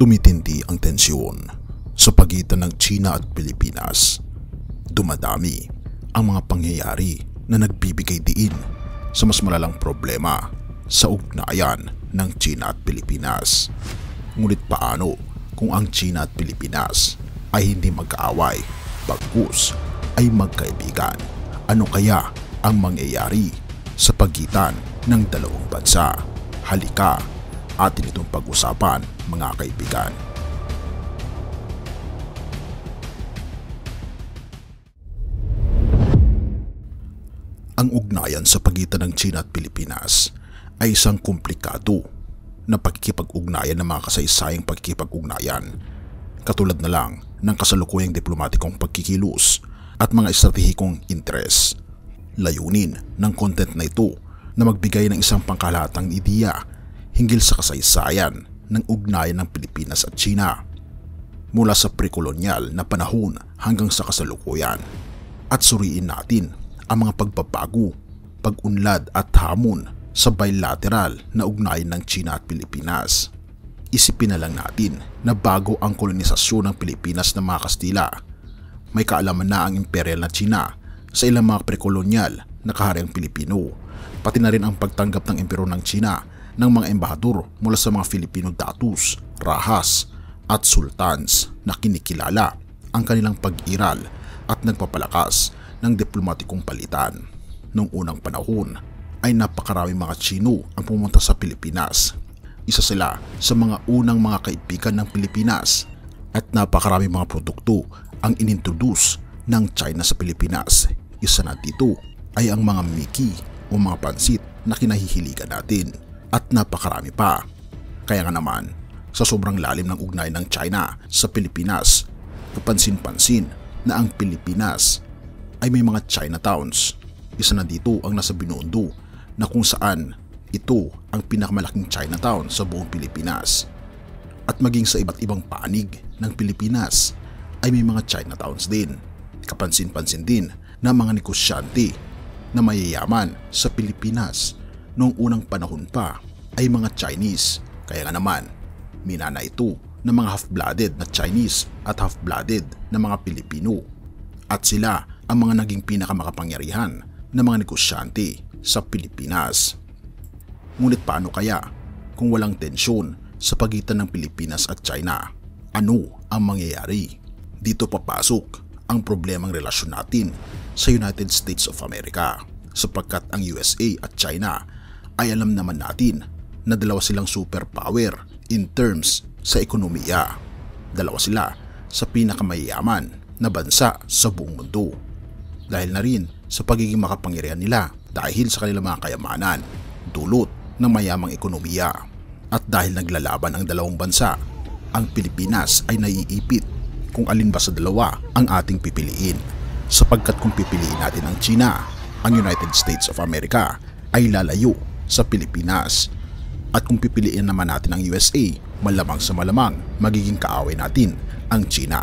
Tumitindi ang tensyon sa pagitan ng China at Pilipinas. Dumadami ang mga pangyayari na nagbibigay diin sa mas malalang problema sa ugnayan ng China at Pilipinas. Ngunit paano kung ang China at Pilipinas ay hindi magkaaway, bagkus ay magkaibigan? Ano kaya ang mangyayari sa pagitan ng dalawang bansa? Halika, atin itong pag-usapan mga kaibigan. Ang ugnayan sa pagitan ng China at Pilipinas ay isang komplikado na pagkikipag-ugnayan ng mga kasaysayang pagkikipag-ugnayan, katulad na lang ng kasalukuyang diplomatikong pagkikilos at mga estratehikong interes. Layunin ng content na ito na magbigay ng isang pangkalahatang ideya hinggil sa kasaysayan ng ugnayan ng Pilipinas at China mula sa pre-kolonyal na panahon hanggang sa kasalukuyan, at suriin natin ang mga pagbabago, pag-unlad at hamon sa bilateral na ugnayan ng China at Pilipinas. Isipin na lang natin na bago ang kolonisasyon ng Pilipinas ng mga Kastila, may kaalaman na ang imperial na China sa ilang mga pre-kolonyal na kahariang Pilipino, pati na rin ang pagtanggap ng emperor ng China ng mga embahador mula sa mga Filipino datus, rahas at sultans na kinikilala ang kanilang pag-iral at nagpapalakas ng diplomatikong palitan. Noong unang panahon ay napakaraming mga Chino ang pumunta sa Pilipinas. Isa sila sa mga unang mga kaibigan ng Pilipinas, at napakaraming mga produkto ang inintroduce ng China sa Pilipinas. Isa na dito ay ang mga Miki o mga pansit na kinahihiligan natin, at napakarami pa. Kaya nga naman, sa sobrang lalim ng ugnayan ng China sa Pilipinas, kapansin-pansin na ang Pilipinas ay may mga Chinatowns. Isa na dito ang nasa Binondo, na kung saan ito ang pinakamalaking Chinatown sa buong Pilipinas. At maging sa iba't ibang panig ng Pilipinas ay may mga Chinatowns din. Kapansin-pansin din na mga negosyante na mayayaman sa Pilipinas noong unang panahon pa ay mga Chinese. Kaya nga naman, minana ito ng mga half-blooded na Chinese at half-blooded na mga Pilipino, at sila ang mga naging pinakamakapangyarihan na mga negosyante sa Pilipinas. Ngunit paano kaya kung walang tensyon sa pagitan ng Pilipinas at China? Ano ang mangyayari? Dito papasok ang problemang relasyon natin sa United States of America, sapagkat ang USA at China ay alam naman natin na dalawa silang superpower in terms sa ekonomiya. Dalawa sila sa pinakamayayaman na bansa sa buong mundo, dahil na rin sa pagiging makapangyarihan nila dahil sa kanilang mga kayamanan dulot ng mayamang ekonomiya. At dahil naglalaban ang dalawang bansa, ang Pilipinas ay naiipit kung alin ba sa dalawa ang ating pipiliin, sapagkat kung pipiliin natin ang China, ang United States of America ay lalayo sa Pilipinas, at kung pipiliin naman natin ang USA, malamang sa malamang magiging kaaway natin ang China.